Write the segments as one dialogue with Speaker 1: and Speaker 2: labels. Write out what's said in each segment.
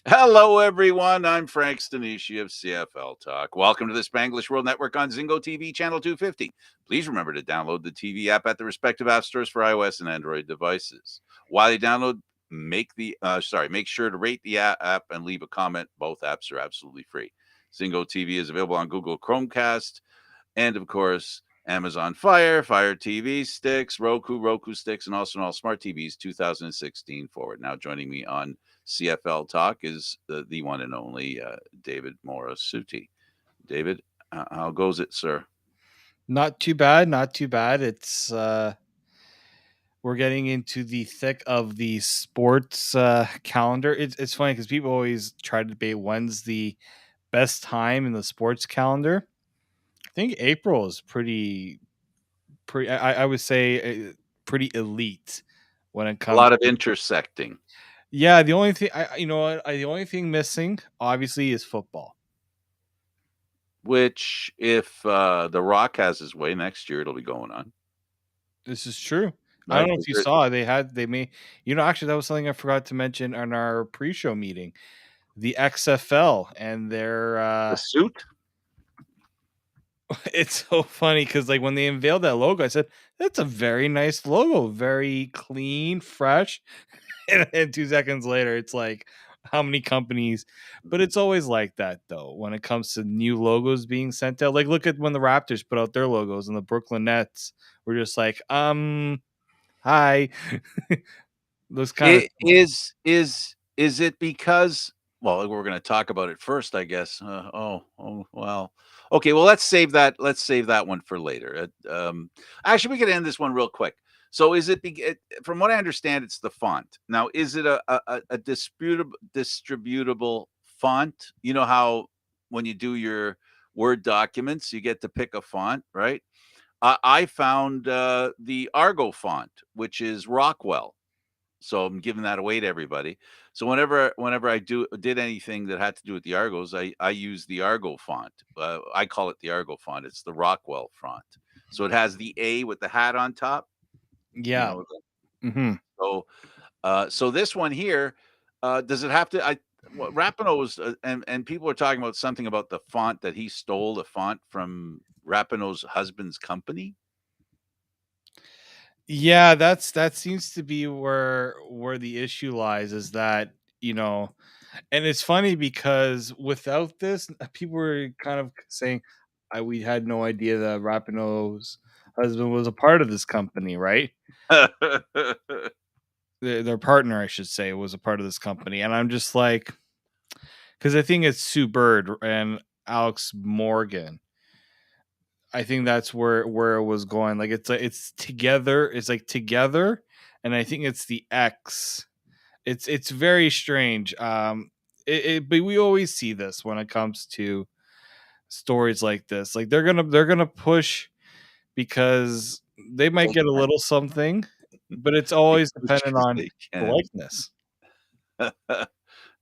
Speaker 1: Hello, everyone. I'm Frank Stanisci of CFL Talk. Welcome to the Spanglish World Network on Zingo TV, channel 250. Please remember to download the TV app at the respective app stores for iOS and Android devices. While you download, make sure to rate the app and leave a comment. Both apps are absolutely free. Zingo TV is available on Google Chromecast, and of course, Amazon Fire TV sticks, Roku sticks, and also on all smart TVs 2016 forward. Now, joining me on CFL Talk is the one and only David Morassutti. David, how goes it, sir?
Speaker 2: Not too bad, not too bad. We're getting into the thick of the sports calendar. It's funny because people always try to debate when's the best time in the sports calendar. I think April is pretty. I would say pretty elite when it
Speaker 1: A
Speaker 2: comes.
Speaker 1: lot of intersecting,
Speaker 2: Yeah, the only thing the only thing missing obviously is football.
Speaker 1: which, if The Rock has his way next year, it'll be going on,
Speaker 2: This is true. I don't
Speaker 1: right?
Speaker 2: know if you saw they may actually that was something I forgot to mention on our pre-show meeting. The XFL and their
Speaker 1: The suit?
Speaker 2: it's so funny because like when they unveiled that logo, I said that's a very nice logo, very clean, fresh. And 2 seconds later, it's like how many companies, but it's always like that though when it comes to new logos being sent out. Like look at when the Raptors put out their logos and the Brooklyn Nets were just like, hi. Those kind of
Speaker 1: It is it because, well, we're gonna talk about it first, I guess. Well. Okay, well, let's save that one for later. Actually, we could end this one real quick. So is from what I understand, it's the font. Now, is it a distributable font? You know how when you do your Word documents, you get to pick a font, right? I found the Argo font, which is Rockwell, so I'm giving that away to everybody. So whenever I did anything that had to do with the Argos, I use the Argo font. I call it the Argo font. It's the Rockwell font. So it has the A with the hat on top. You
Speaker 2: yeah.
Speaker 1: know.
Speaker 2: Hmm.
Speaker 1: So this one here, does it have to? Rapinoe's and people are talking about something about the font that he stole the font from Rapinoe's husband's company.
Speaker 2: Yeah, that seems to be where the issue lies is that, you know, and it's funny because without this, people were kind of saying, we had no idea that Rapinoe's husband was a part of this company, right? Their partner, I should say, was a part of this company. And I'm just like, because I think it's Sue Bird and Alex Morgan. I think that's where it was going. Like it's together. It's like together, and I think it's the X. It's very strange. But we always see this when it comes to stories like this. Like they're gonna push because they might
Speaker 1: They
Speaker 2: get a little something, but it's
Speaker 1: they
Speaker 2: always
Speaker 1: push
Speaker 2: dependent
Speaker 1: 'cause
Speaker 2: on
Speaker 1: they
Speaker 2: the
Speaker 1: can.
Speaker 2: likeness.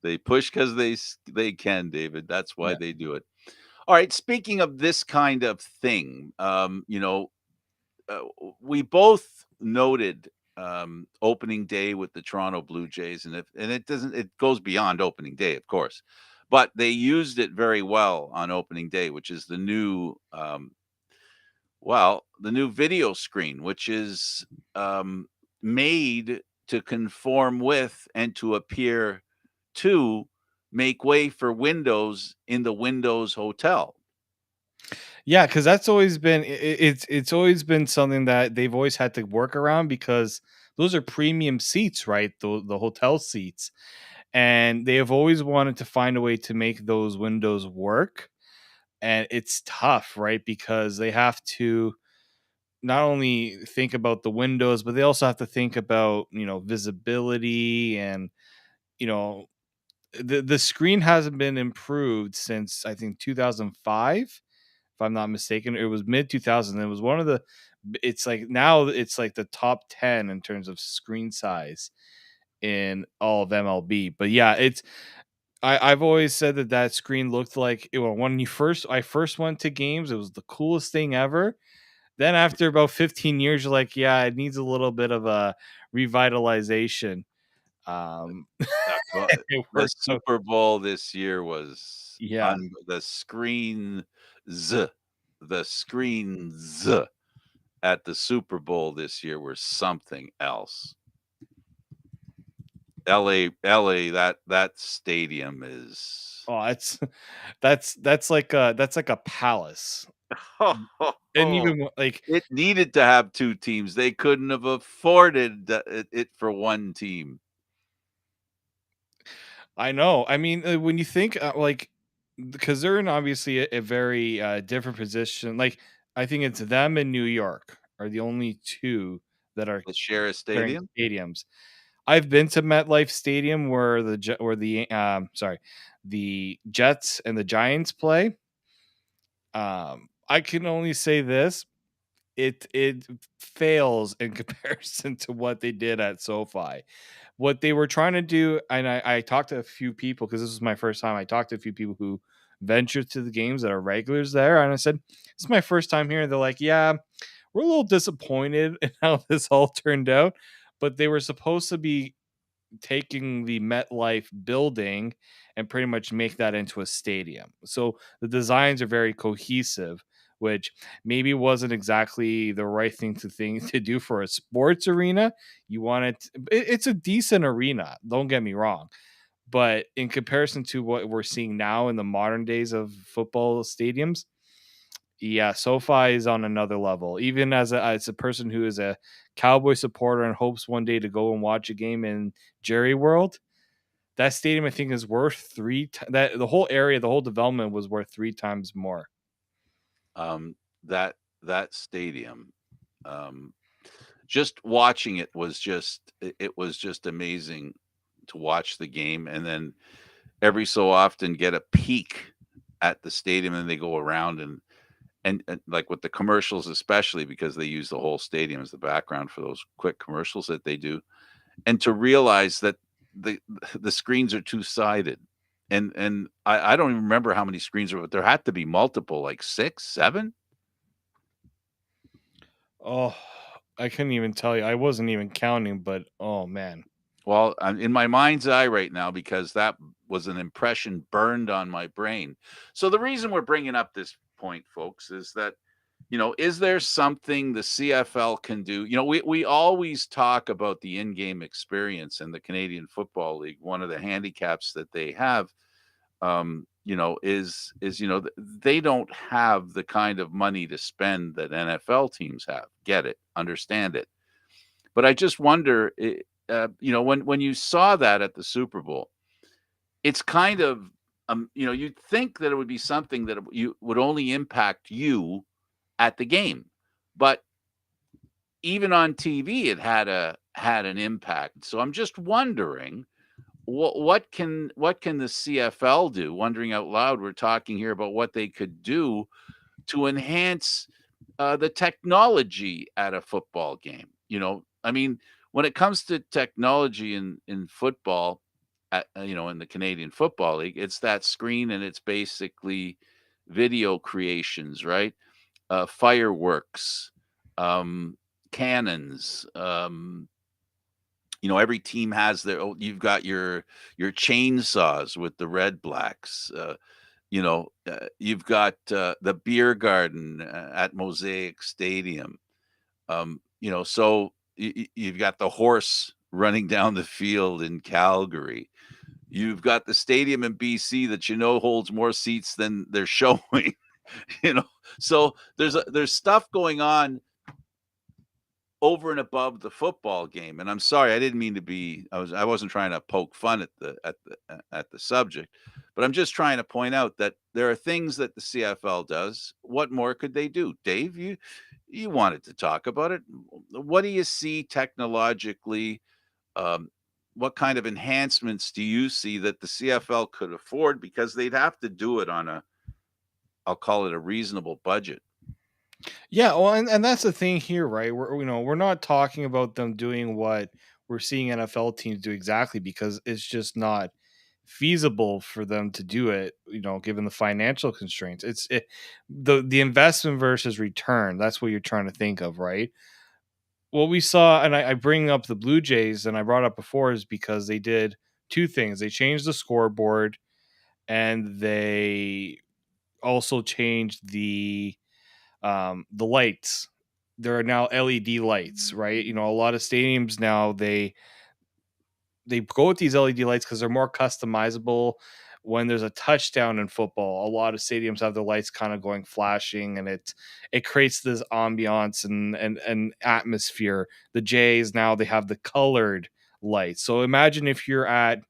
Speaker 1: They push because they can, David. That's why
Speaker 2: Yeah.
Speaker 1: they do it. All right. Speaking of this kind of thing, we both noted opening day with the Toronto Blue Jays, and it goes beyond opening day, of course, but they used it very well on opening day, which is the new video screen, which is made to conform with and to appear to make way for Windows in the Windows Hotel.
Speaker 2: Yeah, because that's always been it's always been something that they've always had to work around because those are premium seats, right? The hotel seats, and they have always wanted to find a way to make those windows work, and it's tough, right? Because they have to not only think about the windows, but they also have to think about visibility and you know the screen hasn't been improved since I think 2005 if I'm not mistaken. It was mid 2000. It was one of the. It's like now it's like the top 10 in terms of screen size in all of MLB. But yeah, I've always said that screen looked like when I first went to games. It was the coolest thing ever. Then after about 15 years, you're like, yeah, it needs a little bit of a revitalization. Um, it
Speaker 1: The
Speaker 2: worked out.
Speaker 1: Super Bowl this year was
Speaker 2: Yeah.
Speaker 1: the screens at the Super Bowl this year were something else. LA, that stadium is
Speaker 2: Oh, it's that's like a palace. And even like
Speaker 1: it needed to have 2 teams. They couldn't have afforded it for 1 team.
Speaker 2: I know. I mean, when you think like because they're in obviously a very different position. Like I think it's them and New York are the only two that are
Speaker 1: To share a
Speaker 2: sharing
Speaker 1: stadium?
Speaker 2: stadiums. I've been to MetLife Stadium where the Jets and the Giants play. I can only say this: it fails in comparison to what they did at SoFi. What they were trying to do, and I talked to a few people because this was my first time. I talked to a few people who venture to the games that are regulars there, and I said, "It's my first time here." And they're like, "Yeah, we're a little disappointed in how this all turned out." But they were supposed to be taking the MetLife building and pretty much make that into a stadium. So the designs are very cohesive, which maybe wasn't exactly the right thing to do for a sports arena. You want it's a decent arena, don't get me wrong. But in comparison to what we're seeing now in the modern days of football stadiums, yeah, SoFi is on another level. Even as a person who is a Cowboy supporter and hopes one day to go and watch a game in Jerry World, that stadium I think is worth that the whole area, the whole development was worth 3 times more.
Speaker 1: Um, that stadium, um, just watching it was it was just amazing to watch the game, and then every so often get a peek at the stadium, and they go around and like with the commercials, especially because they use the whole stadium as the background for those quick commercials that they do, and to realize that the the screens are two-sided. And I don't even remember how many screens are, but there had to be multiple, like 6, 7?
Speaker 2: Oh, I couldn't even tell you. I wasn't even counting, but oh man.
Speaker 1: Well, I'm in my mind's eye right now because that was an impression burned on my brain. So the reason we're bringing up this point, folks, is that, is there something the CFL can do? We always talk about the in-game experience in the Canadian Football League. One of the handicaps that they have, is they don't have the kind of money to spend that NFL teams have. Get it, understand it. But I just wonder, when you saw that at the Super Bowl, it's kind of, you'd think that it would be something that you would only impact you at the game, but even on TV, it had an impact. So I'm just wondering, what can the CFL do? Wondering out loud, we're talking here about what they could do to enhance the technology at a football game. I mean, when it comes to technology in football, in the Canadian Football League, it's that screen and it's basically video creations, right? Fireworks, um, cannons. Every team has their. You've got your chainsaws with the Red Blacks. You've got the beer garden at Mosaic Stadium. So you've got the horse running down the field in Calgary. You've got the stadium in BC that holds more seats than they're showing. you know, so there's stuff going on over and above the football game. And I'm sorry, I didn't mean to be. I wasn't trying to poke fun at the subject, but I'm just trying to point out that there are things that the CFL does. What more could they do, Dave? You wanted to talk about it. What do you see technologically? Um, what kind of enhancements do you see that the CFL could afford? Because they'd have to do it on I'll call it a reasonable budget.
Speaker 2: Yeah, well, and that's the thing here, right? We're not talking about them doing what we're seeing NFL teams do exactly because it's just not feasible for them to do it, given the financial constraints. The investment versus return. That's what you're trying to think of, right? what we saw, and I bring up the Blue Jays, and I brought up before, is because they did two things. They changed the scoreboard, and they also changed the lights. There are now LED lights, right? You know, a lot of stadiums now they go with these LED lights because they're more customizable. When there's a touchdown in football, a lot of stadiums have the lights kind of going flashing, and it creates this ambiance and atmosphere. The Jays now they have the colored lights. So imagine if you're at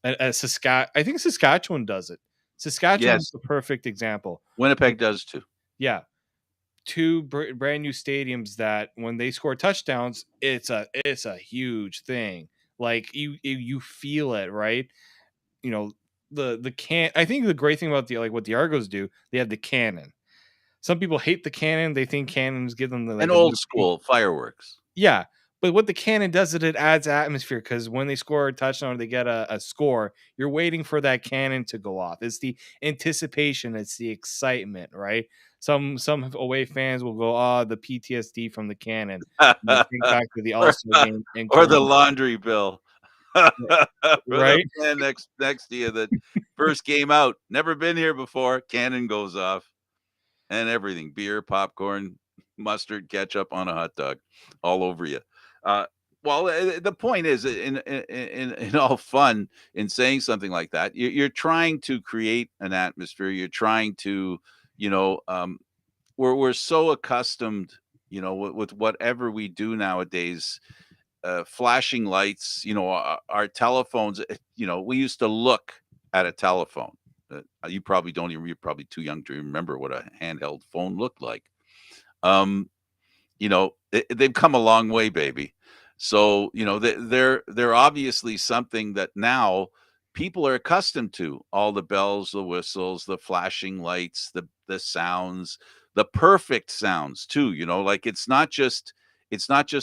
Speaker 2: I think Saskatchewan does it. Saskatchewan's
Speaker 1: Yes,
Speaker 2: the perfect example.
Speaker 1: Winnipeg does too.
Speaker 2: Yeah, two brand new stadiums that when they score touchdowns, it's a huge thing. Like you feel it, right? You know, the can I think the great thing about the like what the Argos do, they have the cannon. Some people hate the cannon. They think cannons give them the
Speaker 1: And
Speaker 2: like a
Speaker 1: old
Speaker 2: new
Speaker 1: school fireworks.
Speaker 2: yeah. But what the cannon does is it adds atmosphere because when they score a touchdown or they get a score, you're waiting for that cannon to go off. It's the anticipation, it's the excitement, right? Some away fans will go, "Oh, the PTSD from the cannon." And they think back to the
Speaker 1: or,
Speaker 2: All-Star game in
Speaker 1: or the
Speaker 2: Columbus,
Speaker 1: laundry bill. For the
Speaker 2: right?
Speaker 1: man next to you that first game out, never been here before, cannon goes off and everything, beer, popcorn, mustard, ketchup on a hot dog, all over you. Uh, well, the point is, in all fun, in saying something like that, you're trying to create an atmosphere. You're trying to, you know, we're so accustomed, with whatever we do nowadays, flashing lights, our telephones, we used to look at a telephone. You probably don't even, you're probably too young to remember what a handheld phone looked like. Um, they've come a long way, baby. So, they're obviously something that now people are accustomed to. All the bells, the whistles, the flashing lights, the sounds, the perfect sounds too, like it's not just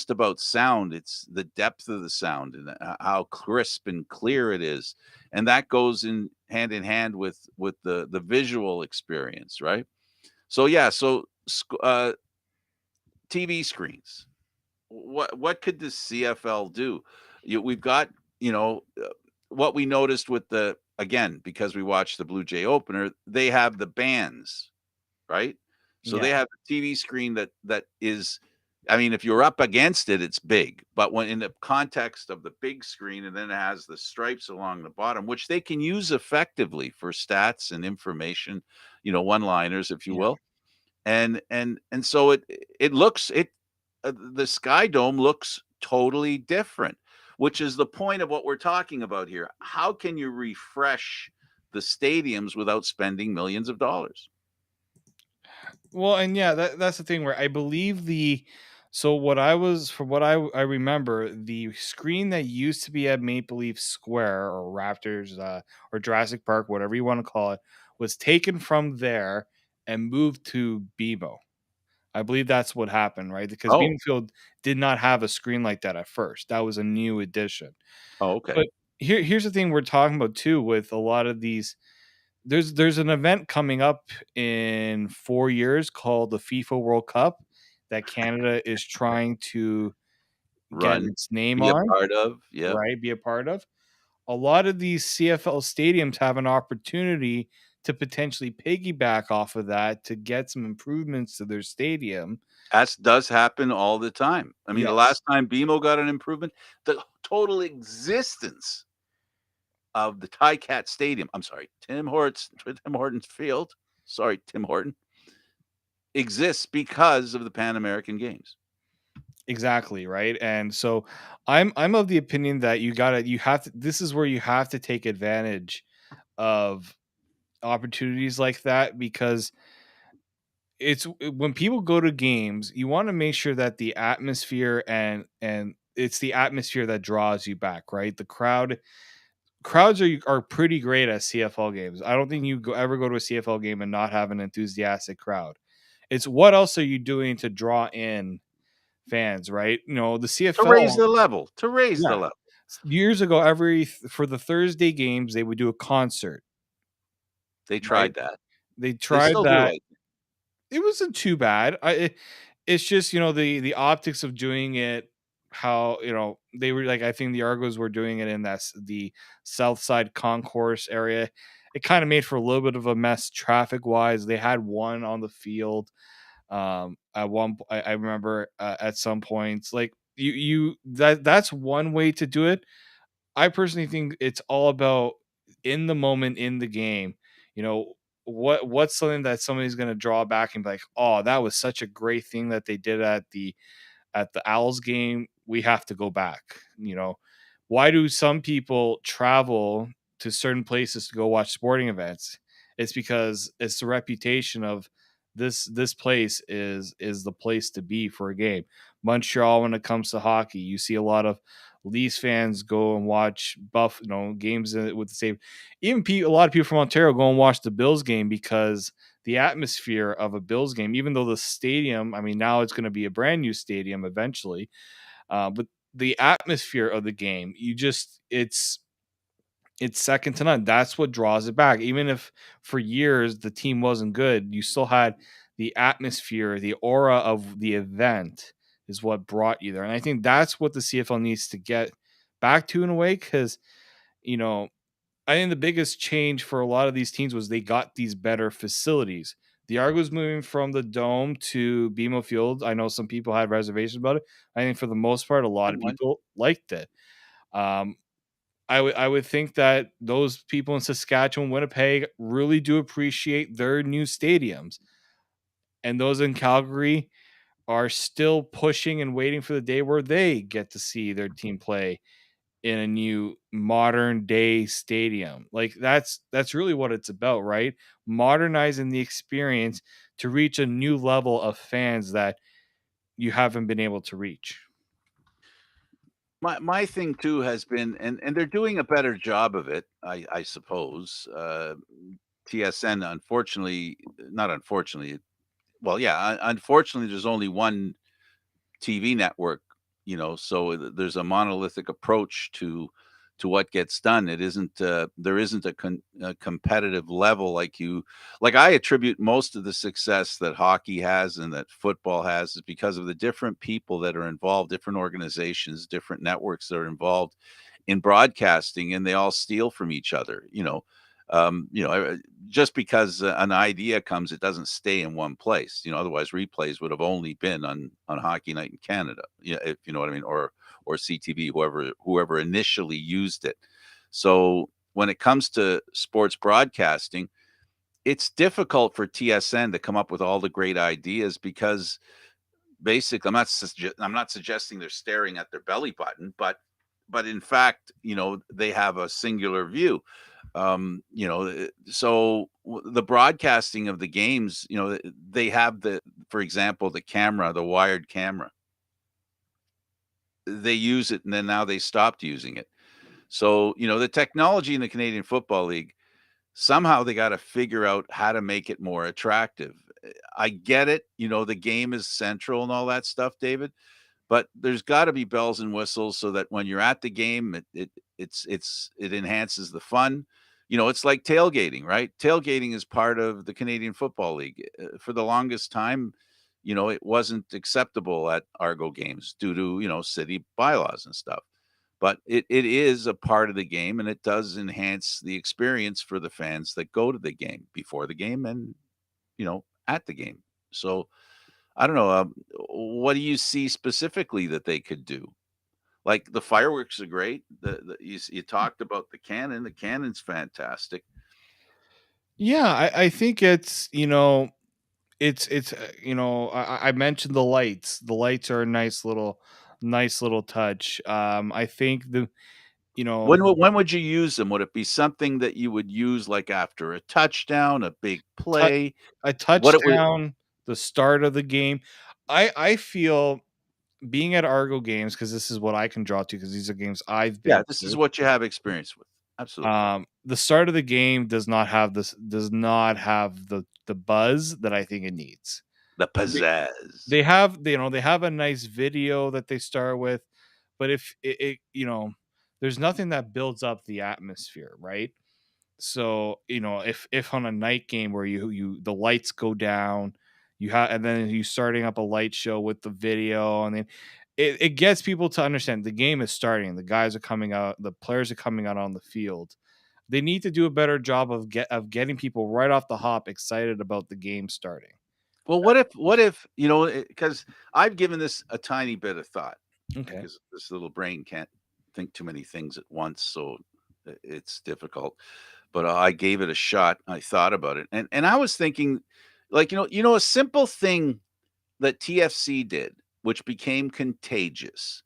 Speaker 1: about sound, it's the depth of the sound and how crisp and clear it is. And that goes in hand with the visual experience, right? So yeah, TV screens. What could the CFL do? We've got, what we noticed with the again, because we watched the Blue Jay opener, they have the bands, right? So they
Speaker 2: Yeah.
Speaker 1: have a TV screen that is, I mean, if you're up against it, it's big. But when in the context of the big screen, and then it has the stripes along the bottom, which they can use effectively for stats and information, one-liners, if you
Speaker 2: Yeah.
Speaker 1: will. And so it looks it the Sky Dome looks totally different, which is the point of what we're talking about here. How can you refresh the stadiums without spending millions of dollars?
Speaker 2: Well, and yeah, that's the thing where I believe so what I was from what I remember, the screen that used to be at Maple Leaf Square or Raptors or Jurassic Park, whatever you want to call it, was taken from there and moved to BMO. I believe that's what happened, right? Because
Speaker 1: Oh,
Speaker 2: Beanfield did not have a screen like that at first. That was a new addition.
Speaker 1: oh, okay.
Speaker 2: But here's the thing we're talking about too with a lot of these there's an event coming up in 4 years called the FIFA World Cup that Canada is trying to get
Speaker 1: Run,
Speaker 2: its name
Speaker 1: be a
Speaker 2: on,
Speaker 1: part of. Yep.
Speaker 2: right? Be a part of. A lot of these CFL stadiums have an opportunity to potentially piggyback off of that to get some improvements to their stadium.
Speaker 1: That does happen all the time. I mean, the
Speaker 2: Yes,
Speaker 1: last time BMO got an improvement, the total existence of the Cat Stadium, I'm sorry, Tim Hortons Field, sorry, Tim Horton, exists because of the Pan American Games.
Speaker 2: exactly, right? And so I'm of the opinion that you have to this is where you have to take advantage of opportunities like that because when people go to games, you want to make sure that the atmosphere and it's the atmosphere that draws you back, right? Crowds are pretty great at CFL games. I don't think ever go to a CFL game and not have an enthusiastic crowd. It's what else are you doing to draw in fans, right? You know, the
Speaker 1: To raise
Speaker 2: CFL,
Speaker 1: the level, to raise the
Speaker 2: yeah.
Speaker 1: level.
Speaker 2: Years ago, for the Thursday games, they would do a concert,
Speaker 1: They
Speaker 2: right?
Speaker 1: tried that.
Speaker 2: They
Speaker 1: They
Speaker 2: tried
Speaker 1: still do,
Speaker 2: that.
Speaker 1: I think.
Speaker 2: It wasn't too bad. it's just, the optics of doing it, how, they were like, I think the Argos were doing it in the South Side concourse area. It kind of made for a little bit of a mess traffic wise. They had one on the field. At I remember at some points, like that's one way to do it. I personally think it's all about in the moment in the game. You know, what's something that somebody's going to draw back and be like, "Oh, that was such a great thing that they did at the Owls game. We have to go back." Why do some people travel to certain places to go watch sporting events? It's because it's the reputation of this place is the place to be for a game. Montreal, when it comes to hockey, you see a lot of Leafs fans go and watch games with the same. Even a lot of people from Ontario go and watch the Bills game because the atmosphere of a Bills game, even though the stadium, I mean, now it's going to be a brand new stadium eventually, but the atmosphere of the game, it's second to none. That's what draws it back. Even if for years the team wasn't good, you still had the atmosphere, the aura of the event is what brought you there. And I think that's what the CFL needs to get back to in a way, because you know I think the biggest change for a lot of these teams was they got these better facilities. The Argos moving from the Dome to BMO Field. I know some people had reservations about it. I think for the most part, a lot of
Speaker 1: One.
Speaker 2: people liked it. Um, I would think that those people in Saskatchewan, Winnipeg really do appreciate their new stadiums, and those in Calgary are still pushing and waiting for the day where they get to see their team play in a new modern day stadium. Like that's really what it's about, right? Modernizing the experience to reach a new level of fans that you haven't been able to reach.
Speaker 1: My thing too has been, and they're doing a better job of it, I suppose. TSN, unfortunately, not unfortunately, well, yeah, unfortunately, there's only one TV network, so there's a monolithic approach to what gets done. It isn't there isn't a competitive level like I attribute most of the success that hockey has and that football has is because of the different people that are involved, different organizations, different networks that are involved in broadcasting, and they all steal from each other. Just because an idea comes, it doesn't stay in one place. Otherwise replays would have only been on Hockey Night in Canada. Yeah, if you know what I mean, or CTV, whoever initially used it. So when it comes to sports broadcasting, it's difficult for TSN to come up with all the great ideas because basically I'm not suggesting they're staring at their belly button, but in fact, they have a singular view. So the broadcasting of the games, they have for example, the wired camera. They use it and then now they stopped using it. So, the technology in the Canadian Football League, somehow they got to figure out how to make it more attractive. I get it. The game is central and all that stuff, David, but there's got to be bells and whistles so that when you're at the game, it enhances the fun. It's like tailgating, right? Tailgating is part of the Canadian Football League. For the longest time, it wasn't acceptable at Argo games due to, city bylaws and stuff. But it is a part of the game and it does enhance the experience for the fans that go to the game before the game and, at the game. So I don't know. What do you see specifically that they could do? Like the fireworks are great. You talked about the cannon. The cannon's fantastic.
Speaker 2: Yeah, I think I mentioned the lights. The lights are a nice little touch. I think you know
Speaker 1: When would you use them? Would it be something that you would use like after a touchdown, a big
Speaker 2: tou-
Speaker 1: play?
Speaker 2: a
Speaker 1: What it would?
Speaker 2: touchdown, the start of the game. I feel being at Argo games, because this is what I can draw to, because these are games I've
Speaker 1: Yeah,
Speaker 2: been
Speaker 1: this is
Speaker 2: to.
Speaker 1: what you have experience with. Absolutely.
Speaker 2: The start of the game does not have the buzz that I think it needs.
Speaker 1: The
Speaker 2: They,
Speaker 1: pizzazz.
Speaker 2: they have a nice video that they start with, but if there's nothing that builds up the atmosphere, right? So if on a night game where the lights go down, And then you starting up a light show with the video, and then it gets people to understand the game is starting. The guys are coming out, the players are coming out on the field. They need to do a better job of getting people right off the hop excited about the game starting.
Speaker 1: Well, what if, because I've given this a tiny bit of thought
Speaker 2: Okay.
Speaker 1: because this little brain can't think too many things at once, so it's difficult. But I gave it a shot. I thought about it, and I was thinking, like, a simple thing that TFC did, which became contagious.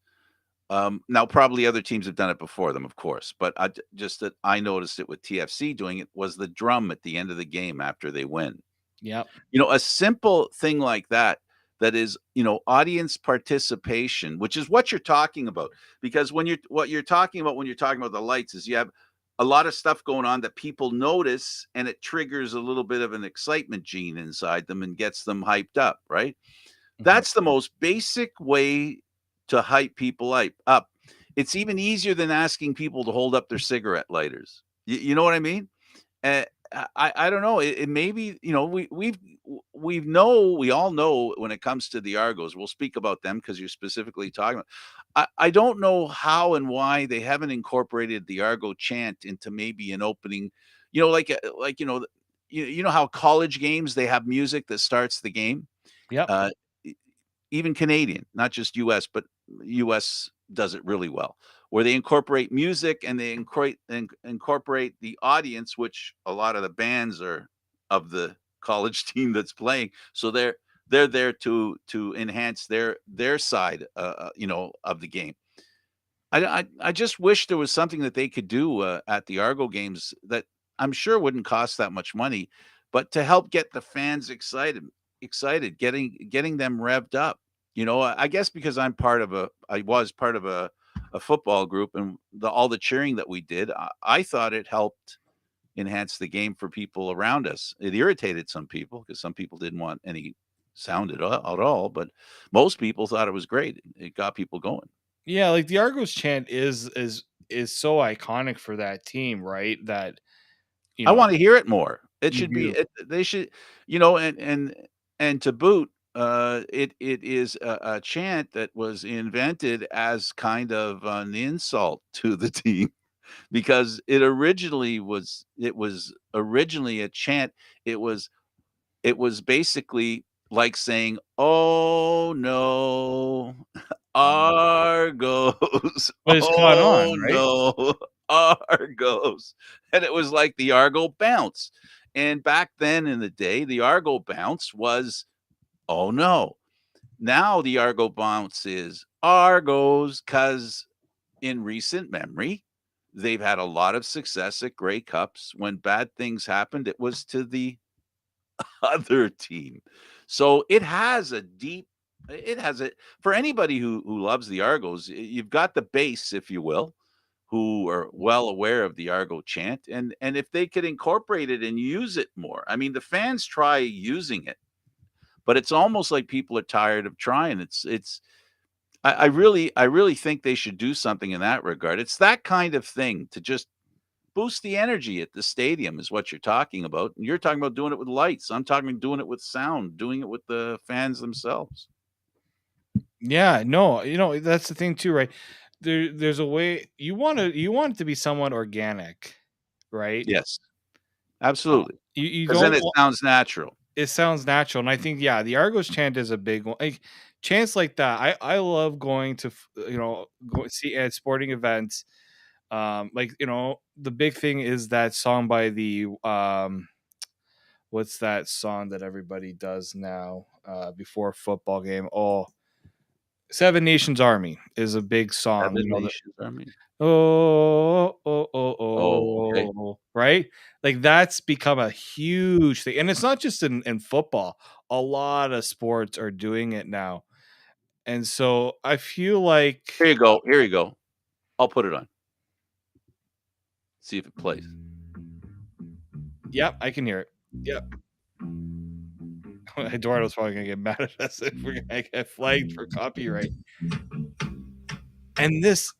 Speaker 1: Now, probably other teams have done it before them, of course, but just that I noticed it with TFC doing it was the drum at the end of the game after they win.
Speaker 2: Yep.
Speaker 1: A simple thing like that, that is, audience participation, which is what you're talking about. Because what you're talking about when you're talking about the lights is you have a lot of stuff going on that people notice, and it triggers a little bit of an excitement gene inside them and gets them hyped up, right?
Speaker 2: Mhm.
Speaker 1: That's the most basic way to hype people up. It's even easier than asking people to hold up their cigarette lighters. You know what I mean? Uh, I don't know. It maybe, we all know when it comes to the Argos. We'll speak about them because you're specifically talking about. I don't know how and why they haven't incorporated the Argo chant into maybe an opening. Like you know how college games, they have music that starts the game.
Speaker 2: Yep.
Speaker 1: Uh, e Even Canadian, not just US, but US does it really well, where they incorporate music and they incorporate the audience, which a lot of the bands are of the college team that's playing. So they're there to enhance their side, of the game. I just wish there was something that they could do, at the Argo games that I'm sure wouldn't cost that much money, but to help get the fans excited, getting them revved up. I guess because I was part of a football group, and all the cheering that we did, I thought it helped enhance the game for people around us. It irritated some people because some people didn't want any sound at all, but most people thought it was great. It got people going.
Speaker 2: Yeah, like the Argos chant is so iconic for that team, right? That you
Speaker 1: I
Speaker 2: know
Speaker 1: wanna hear it more. It
Speaker 2: you
Speaker 1: should be
Speaker 2: do.
Speaker 1: it they should and to boot, it is a chant that was invented as kind of an insult to the team because it was originally a chant. It was basically like saying, "Oh, no, Argos.
Speaker 2: But it's caught on,
Speaker 1: Oh,
Speaker 2: right?
Speaker 1: no, Argos." And it was like the Argo bounce. And back then in the day, the Argo bounce was, "Oh, no." Now the Argo bounce is Argos, because in recent memory, they've had a lot of success at Grey Cups. When bad things happened, it was to the other team. So it has a for anybody who loves the Argos, you've got the base, if you will, who are well aware of the Argo chant, and if they could incorporate it and use it more. I mean, the fans try using it, but it's almost like people are tired of trying. It's I really think they should do something in that regard. It's that kind of thing to just boost the energy at the stadium is what you're talking about. And you're talking about doing it with lights. I'm talking doing it with sound, doing it with the fans themselves.
Speaker 2: Yeah, no, that's the thing too, right? There's a way you want it to be somewhat organic, right?
Speaker 1: Yes,
Speaker 2: Uh,
Speaker 1: absolutely.
Speaker 2: you
Speaker 1: Because then
Speaker 2: don't
Speaker 1: it sounds natural.
Speaker 2: It sounds natural, and I think, yeah, the Argos chant is a big one. Like chants like that, I love going to go see at sporting events. Like the big thing is that song by the what's that song that everybody does now before a football game? Oh, Seven Nations Army is a big song.
Speaker 1: Seven Nations Army.
Speaker 2: Oh, oh, oh,
Speaker 1: Oh, okay.
Speaker 2: right? Like that's become a huge thing. And it's not just in football. A lot of sports are doing it now. And so I feel like
Speaker 1: Here you go. Here you go. I'll put it on. See if it plays.
Speaker 2: yep, I can hear it. Yep. Eduardo's probably gonna get mad at us if we're gonna get flagged for copyright. And this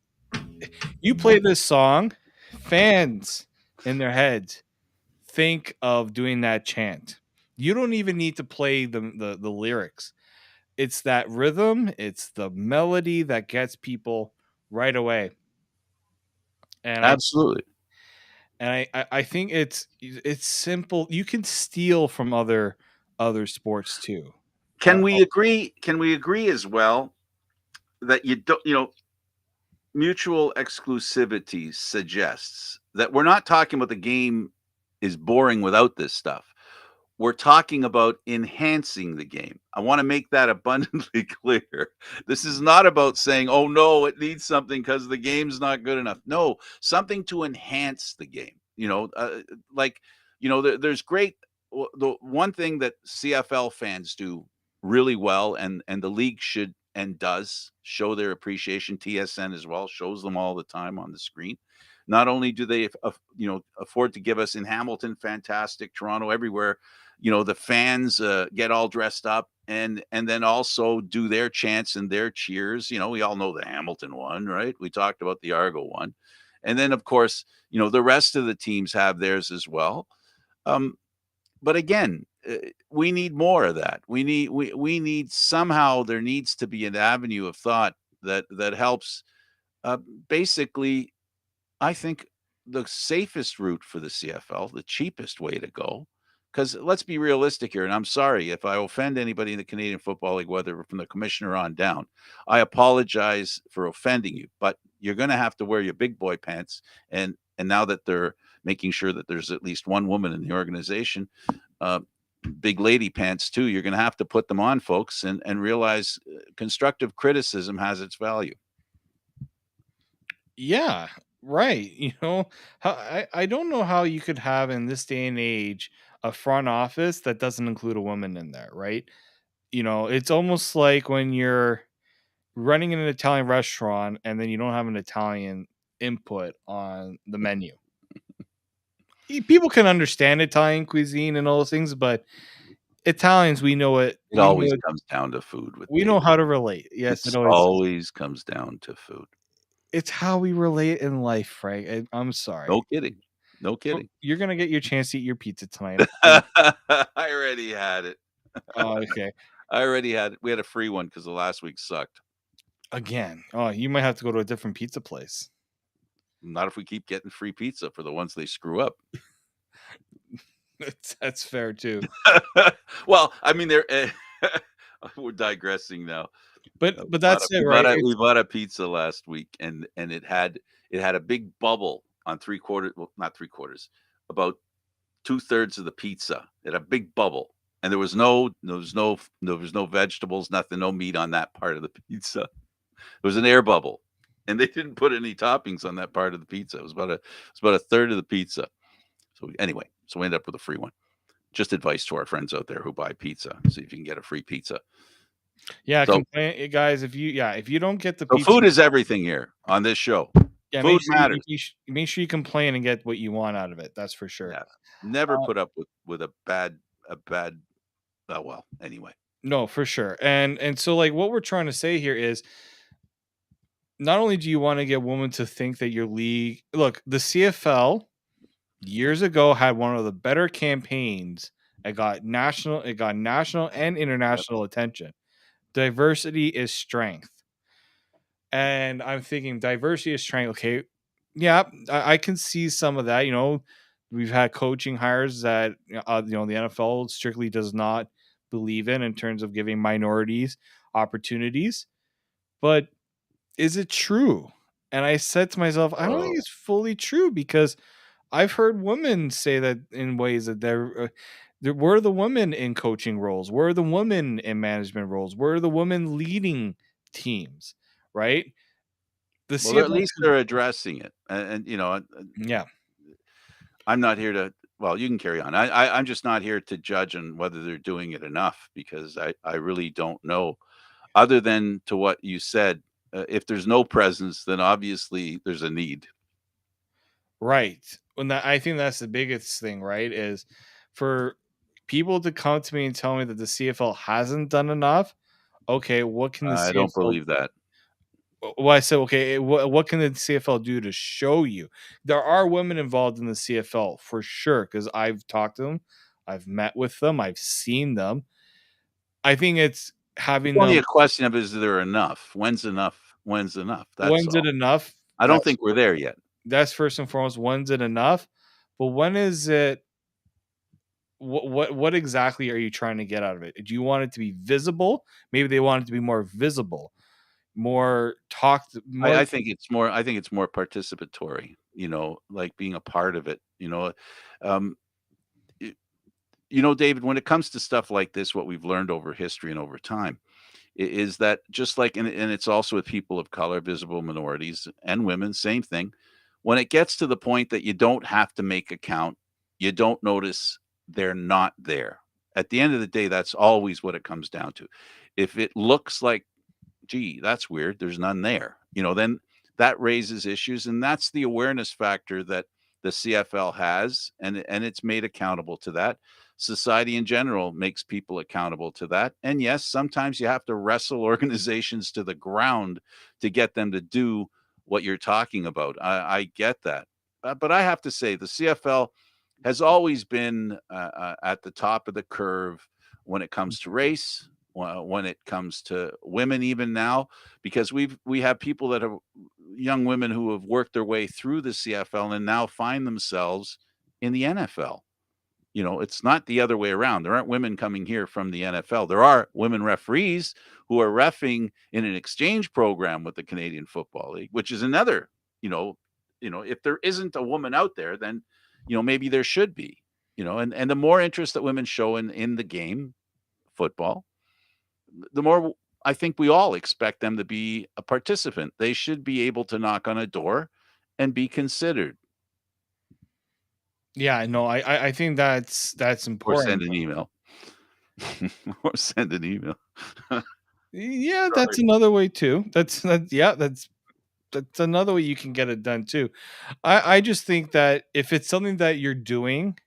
Speaker 2: you play this song, fans in their heads think of doing that chant. You don't even need to play the lyrics. It's that rhythm, it's the melody that gets people right away. And I
Speaker 1: Absolutely.
Speaker 2: I think it's simple. You can steal from other sports too.
Speaker 1: Can we agree? Can we agree as well that you don't? Mutual exclusivity suggests that we're not talking about the game is boring without this stuff. We're talking about enhancing the game. I want to make that abundantly clear. This is not about saying, oh no, it needs something because the game's not good enough. No, something to enhance the game. Like, there's great. The one thing that CFL fans do really well, and the league should and does show their appreciation. TSN as well shows them all the time on the screen. Not only do they, afford to give us in Hamilton, fantastic, Toronto, everywhere, the fans get all dressed up and then also do their chants and their cheers. We all know the Hamilton one, right? We talked about the Argo one, and then of course, the rest of the teams have theirs as well. Um, but again, we need more of that. We need somehow there needs to be an avenue of thought that helps. Uh, Basically, I think the safest route for the CFL, the cheapest way to go, because let's be realistic here. And I'm sorry if I offend anybody in the Canadian Football League, whether from the commissioner on down. I apologize for offending you, but you're going to have to wear your big boy pants. And now that they're making sure that there's at least one woman in the organization, uh, big lady pants too. You're going to have to put them on, folks, and realize constructive criticism has its value.
Speaker 2: Yeah, right. How I don't know how you could have in this day and age a front office that doesn't include a woman in there, right? It's almost like when you're running an Italian restaurant and then you don't have an Italian input on the menu. People can understand Italian cuisine and all those things, but Italians, we know it.
Speaker 1: It always comes down to food with
Speaker 2: We know
Speaker 1: David.
Speaker 2: how to relate. Yes, it
Speaker 1: It's
Speaker 2: always is.
Speaker 1: always comes down to food.
Speaker 2: It's how we relate in life, Frank. I'm
Speaker 1: No
Speaker 2: sorry.
Speaker 1: kidding. No
Speaker 2: So
Speaker 1: kidding.
Speaker 2: you're gonna get your chance to eat your pizza tonight.
Speaker 1: I already had it.
Speaker 2: Oh, okay.
Speaker 1: I already had it. We had a free one because the last week sucked.
Speaker 2: Again. Oh, you might have to go to a different pizza place.
Speaker 1: Not if we keep getting free pizza for the ones they screw up.
Speaker 2: That's fair too.
Speaker 1: Well, I mean, we're digressing now.
Speaker 2: But that's it,
Speaker 1: We
Speaker 2: right?
Speaker 1: bought a we bought a pizza last week, and it had a big bubble on 3/4, well, not 3/4, about 2/3 of the pizza. It had a big bubble, and there was no vegetables, nothing, no meat on that part of the pizza. It was an air bubble, and they didn't put any toppings on that part of the pizza. It was about a third of the pizza. So anyway, we ended up with a free one. Just advice to our friends out there who buy pizza: see if you can get a free pizza.
Speaker 2: Yeah,
Speaker 1: So,
Speaker 2: complain guys, if you don't get the
Speaker 1: so
Speaker 2: pizza,
Speaker 1: food is everything here on this show.
Speaker 2: yeah,
Speaker 1: Food matters.
Speaker 2: make sure you complain and get what you want out of it. That's for sure.
Speaker 1: Yeah, never
Speaker 2: Uh,
Speaker 1: put up with a bad. Oh well. Anyway,
Speaker 2: no, for sure. And so like what we're trying to say here is not only do you want to get women to think that your league look, the CFL years ago had one of the better campaigns. It got national and
Speaker 1: yep.
Speaker 2: international attention. Diversity is strength. And I'm thinking diversity is strength. Okay, yeah, I can see some of that. We've had coaching hires that the NFL strictly does not believe in terms of giving minorities opportunities. But is it true? And I said to myself, I don't think
Speaker 1: Oh,
Speaker 2: it's fully true because I've heard women say that in ways that there were the women in coaching roles, were the women in management roles, were the women leading teams, right? The
Speaker 1: well, at
Speaker 2: CFL,
Speaker 1: least they're addressing it, and
Speaker 2: yeah,
Speaker 1: I'm not here to. Well, you can carry on. I'm just not here to judge on whether they're doing it enough because I really don't know. Other than to what you said, if there's no presence, then obviously there's a need.
Speaker 2: right. And I think that's the biggest thing, right? Is for people to come to me and tell me that the CFL hasn't done enough. Okay, what can the
Speaker 1: I don't
Speaker 2: CFL
Speaker 1: believe that.
Speaker 2: well, I said, okay, what can the CFL do to show you? There are women involved in the CFL for sure because I've talked to them. I've met with them, I've seen them. I think it's
Speaker 1: It's
Speaker 2: having
Speaker 1: only a
Speaker 2: them.
Speaker 1: question of, is there enough? When's enough? When's enough? That's
Speaker 2: When's it
Speaker 1: all.
Speaker 2: enough?
Speaker 1: I don't think we're there yet.
Speaker 2: That's first and foremost. When's it enough? But when is it? What exactly are you trying to get out of it? Do you want it to be visible? Maybe they want it to be more visible, more talked, more.
Speaker 1: I think it's more participatory, like being a part of it, Um, y David, when it comes to stuff like this, what we've learned over history and over time is that, just like, and it's also with people of color, visible minorities, and women, same thing. When it gets to the point that you don't have to make a count, you don't notice they're not there. At the end of the day, that's always what it comes down to. If it looks like, gee, that's weird, there's none there, then that raises issues. And that's the awareness factor that the CFL has, and it's made accountable to that. Society in general makes people accountable to that. And yes, sometimes you have to wrestle organizations to the ground to get them to do what you're talking about. I get that. But I have to say, the CFL has always been at the top of the curve when it comes to race, when it comes to women, even now, because we have people that have, young women who have worked their way through the CFL and now find themselves in the NFL. It's not the other way around. There aren't women coming here from the NFL. There are women referees who are reffing in an exchange program with the Canadian Football League, which is another, if there isn't a woman out there, then, maybe there should be, and the more interest that women show in the game, football, the more I think we all expect them to be a participant. They should be able to knock on a door and be considered,
Speaker 2: Yeah, no, I think that's
Speaker 1: or send
Speaker 2: important.
Speaker 1: an email. Or send an email.
Speaker 2: Yeah, that's
Speaker 1: Sorry.
Speaker 2: another way too. Yeah, that's another way you can get it done too. I just think that if it's something that you're doing,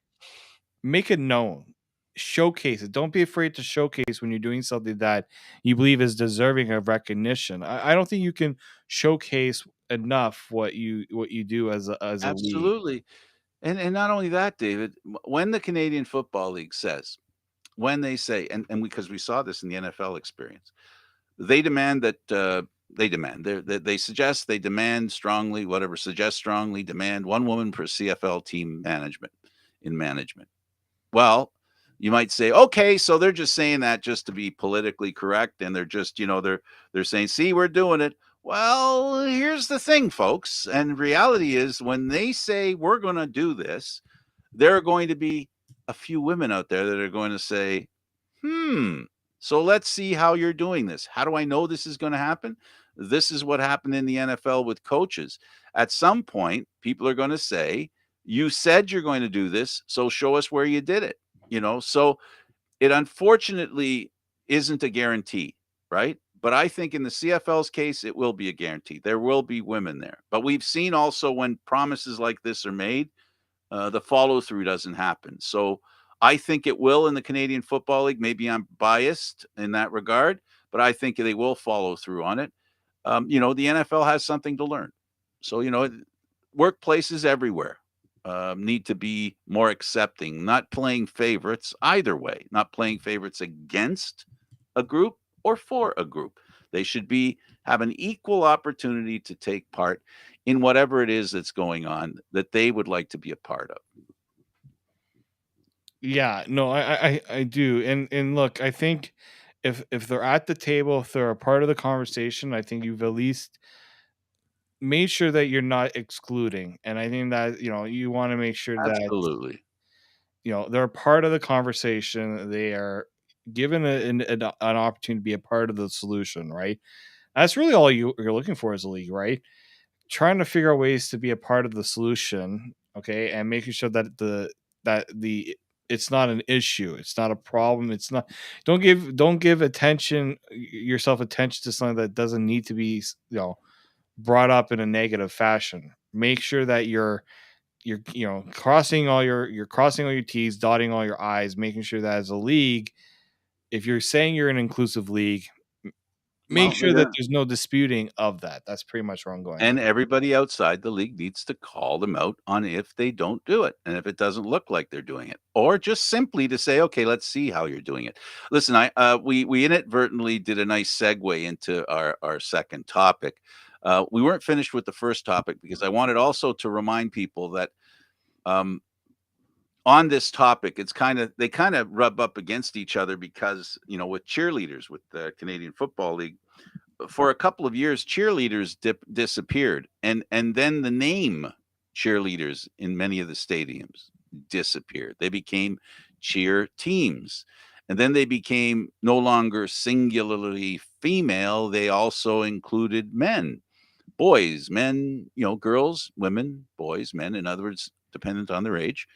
Speaker 2: make it known. Showcase it. Don't be afraid to showcase when you're doing something that you believe is deserving of recognition. I don't think you can showcase enough what you do as a league.
Speaker 1: Absolutely. And not only that, David, when the Canadian Football League says, when they say, and because we saw this in the NFL experience, they demand that, they demand, they suggest, they demand strongly, whatever, suggest strongly, demand one woman per CFL team management, in management. Well, you might say, okay, so they're just saying that just to be politically correct, and they're just, they're saying, see, we're doing it. Well, here's the thing, folks, and reality is, when they say we're going to do this, there are going to be a few women out there that are going to say, hmm, so let's see how you're doing this. How do I know this is going to happen? This is what happened in the NFL with coaches. At some point, people are going to say, you said you're going to do this, so show us where you did it. So it unfortunately isn't a guarantee, right? But I think in the CFL's case, it will be a guarantee. There will be women there. But we've seen also, when promises like this are made, the follow through doesn't happen. So I think it will in the Canadian Football League. Maybe I'm biased in that regard, but I think they will follow through on it. The NFL has something to learn. So, workplaces everywhere need to be more accepting, not playing favorites either way, not playing favorites against a group or for a group. They should have an equal opportunity to take part in whatever it is that's going on that they would like to be a part of.
Speaker 2: Yeah, no, I do. And look, I think if they're at the table, if they're a part of the conversation, I think you've at least made sure that you're not excluding. And I think that, you want to make sure that,
Speaker 1: Absolutely.
Speaker 2: they're a part of the conversation. They are given an opportunity to be a part of the solution, right? That's really all you're looking for as a league, right? Trying to figure out ways to be a part of the solution, okay, and making sure that the it's not an issue, it's not a problem, it's not. Don't give yourself attention to something that doesn't need to be brought up in a negative fashion. Make sure that you're crossing all your t's, dotting all your i's, making sure that as a league, if you're saying you're an inclusive league, make
Speaker 1: Well,
Speaker 2: sure that there's no disputing of that. That's pretty much where I'm going.
Speaker 1: and everybody outside the league needs to call them out on if they don't do it and if it doesn't look like they're doing it, or just simply to say, okay, let's see how you're doing it. Listen, we inadvertently did a nice segue into our second topic. We weren't finished with the first topic because I wanted also to remind people that um, on this topic, it's they kind of rub up against each other because with cheerleaders with the Canadian Football League for a couple of years, cheerleaders disappeared, and then the name cheerleaders in many of the stadiums disappeared. They became cheer teams, and then they became no longer singularly female. They also included men, boys, men, girls, women, boys, men. In other words, dependent on their age.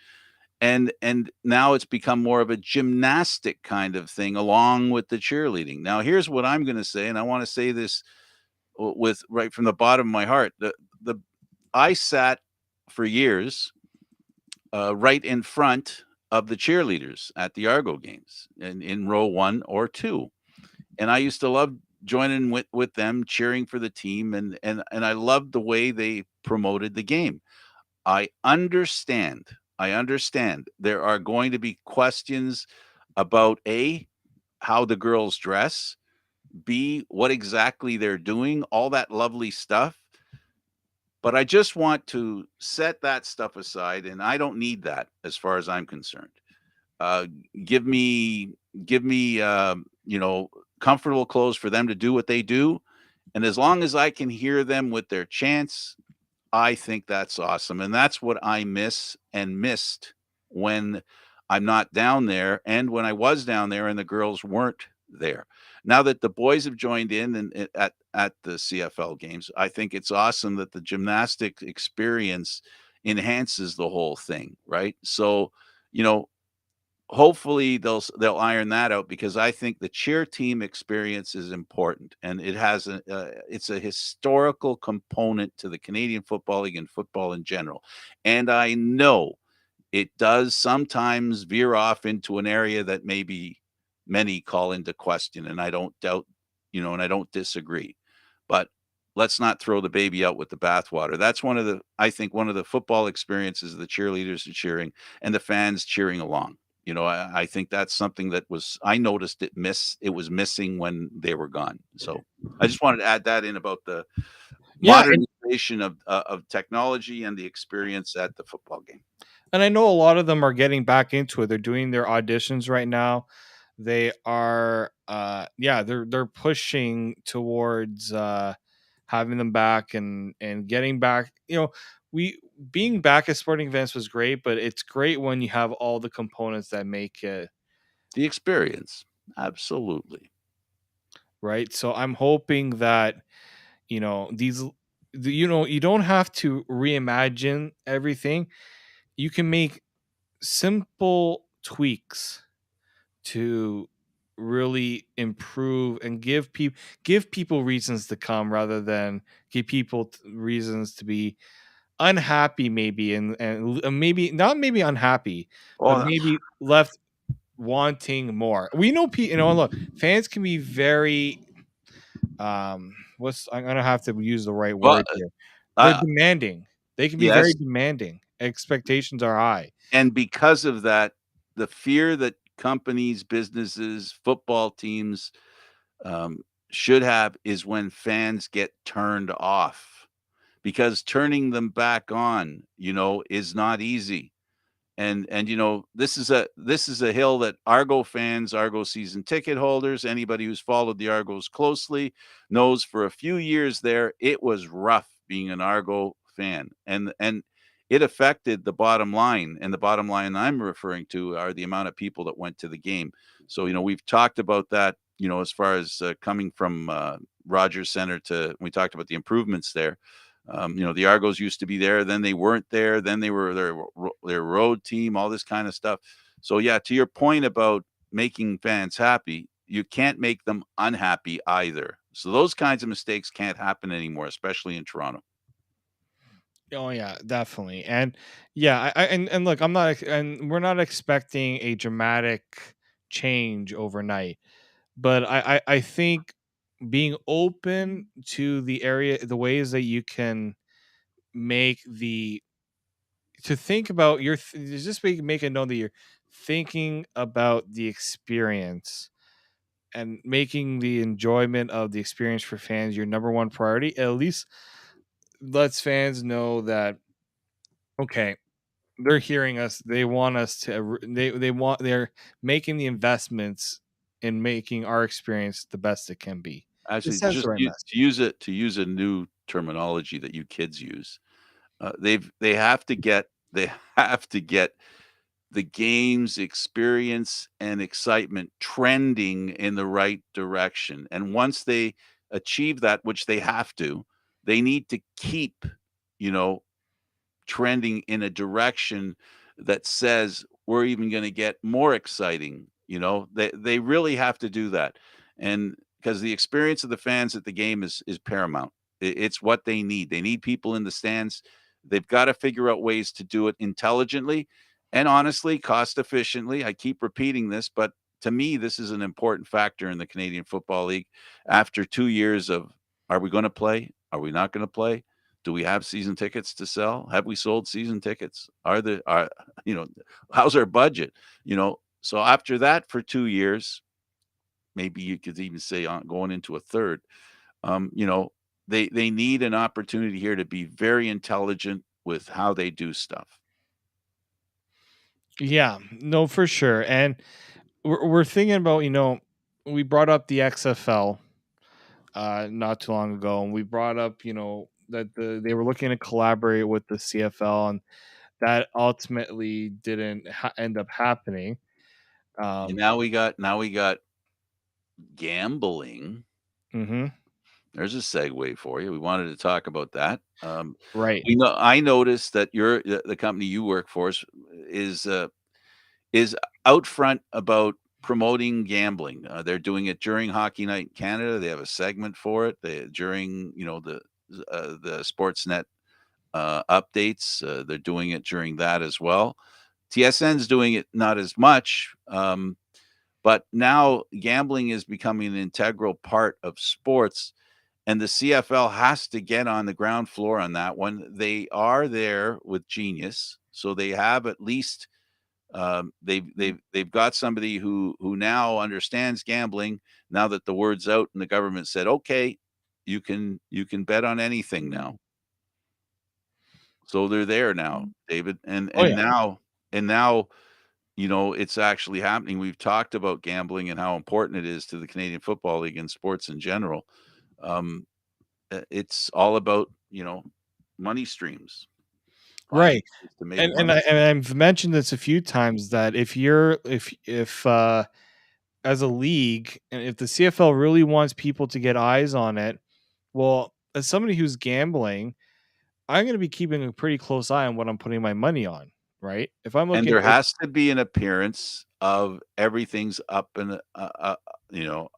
Speaker 1: And now it's become more of a gymnastic kind of thing along with the cheerleading. Now, here's what I'm going to say, and I want to say this with right from the bottom of my heart. The I sat for years right in front of the cheerleaders at the Argo games in row 1 or 2, and I used to love joining with them, cheering for the team, and I loved the way they promoted the game. I understand. I understand there are going to be questions about A, how the girls dress, B, what exactly they're doing, all that lovely stuff. But I just want to set that stuff aside, and I don't need that as far as I'm concerned. Uh, give me, give me, comfortable clothes for them to do what they do, and as long as I can hear them with their chants, I think that's awesome, and that's what I miss and missed when I'm not down there, and when I was down there and the girls weren't there. Now that the boys have joined in and at the CFL games, I think it's awesome that the gymnastic experience enhances the whole thing, right? So, you know, hopefully they'll iron that out because I think the cheer team experience is important and it has it's a historical component to the Canadian Football League and football in general. And I know it does sometimes veer off into an area that maybe many call into question, and I don't doubt, and I don't disagree. But let's not throw the baby out with the bathwater. That's I think one of the football experiences, the cheerleaders are cheering and the fans cheering along. I think that's something that I noticed it was missing when they were gone. So I just wanted to add that in about the
Speaker 2: Yeah,
Speaker 1: modernization of technology and the experience at the football game.
Speaker 2: and I know a lot of them are getting back into it. They're doing their auditions right now. They are yeah, they're pushing towards having them back and getting back. We being back at sporting events was great, but it's great when you have all the components that make it
Speaker 1: The experience. Absolutely.
Speaker 2: right. So I'm hoping that these you don't have to reimagine everything. You can make simple tweaks to really improve and give people reasons to come rather than give people reasons to be unhappy maybe and maybe not maybe unhappy but
Speaker 1: Oh,
Speaker 2: maybe left wanting more. We know look, fans can be very what's I'm gonna have to use the right
Speaker 1: well,
Speaker 2: word here. They're
Speaker 1: uh,
Speaker 2: demanding. They can be very
Speaker 1: yes,
Speaker 2: demanding. Expectations are high.
Speaker 1: and because of that, the fear that companies, businesses, football teams, should have is when fans get turned off, because turning them back on, is not easy. And this is a hill that Argo fans, Argo season ticket holders, anybody who's followed the Argos closely knows for a few years there it was rough being an Argo fan, and it affected the bottom line. And the bottom line I'm referring to are the amount of people that went to the game. So we've talked about that. As far as coming from Rogers Center to, we talked about the improvements there. The Argos used to be there, then they weren't there, then they were their road team, all this kind of stuff. So yeah, to your point about making fans happy, you can't make them unhappy either. So those kinds of mistakes can't happen anymore, especially in Toronto.
Speaker 2: Oh yeah, definitely. And yeah, and look, I'm not and we're not expecting a dramatic change overnight, but I think being open to the ways that you can make the to think about just make it known that you're thinking about the experience and making the enjoyment of the experience for fans your number one priority. At least lets fans know that, okay, they're hearing us. They want us to. They're making the investments in making our experience the best it can be. It
Speaker 1: Actually,
Speaker 2: sends the
Speaker 1: just
Speaker 2: right
Speaker 1: to
Speaker 2: message.
Speaker 1: use a new terminology that you kids use, they have to get they have to get the game's experience and excitement trending in the right direction, and once they achieve that, which they have to, they need to keep, you know, trending in a direction that says we're even going to get more exciting. They really have to do that, and because the experience of the fans at the game is paramount. It's what they need. They need people in the stands. They've got to figure out ways to do it intelligently and honestly, cost efficiently. I keep repeating this, but to me, this is an important factor in the Canadian Football League. After 2 years of, are we going to play? Are we not going to play? Do we have season tickets to sell? Have we sold season tickets? You know, how's our budget? So after that for 2 years, maybe you could even say on going into a third, you know, they need an opportunity here to be very intelligent with how they do stuff.
Speaker 2: Yeah, no, for sure. And we're thinking about, we brought up the XFL not too long ago, and we brought up, that they were looking to collaborate with the CFL, and that ultimately didn't end up happening.
Speaker 1: And
Speaker 2: Um,
Speaker 1: now we got gambling.
Speaker 2: mhm,
Speaker 1: There's a segue for you. We wanted to talk about that.
Speaker 2: right.
Speaker 1: I noticed that the company you work for is uh, is out front about promoting gambling. They're doing it during Hockey Night in Canada. They have a segment for it. During the Sportsnet updates. They're doing it during that as well. TSN's doing it not as much, but now gambling is becoming an integral part of sports, and the CFL has to get on the ground floor on that one. They are there with Genius, so they have at least they've got somebody who now understands gambling. Now that the word's out and the government said, okay, you can bet on anything now. So they're there now, David, and
Speaker 2: Oh
Speaker 1: and
Speaker 2: yeah.
Speaker 1: now and now it's actually happening. We've talked about gambling and how important it is to the Canadian Football League and sports in general. Um, it's all about money streams, finding
Speaker 2: Right.
Speaker 1: ways to make
Speaker 2: And
Speaker 1: money.
Speaker 2: I've mentioned this a few times that if as a league, and if the CFL really wants people to get eyes on it, well, as somebody who's gambling, I'm going to be keeping a pretty close eye on what I'm putting my money on, right? If I'm
Speaker 1: And
Speaker 2: looking,
Speaker 1: there
Speaker 2: if
Speaker 1: has to be an appearance of everything's up and, you know,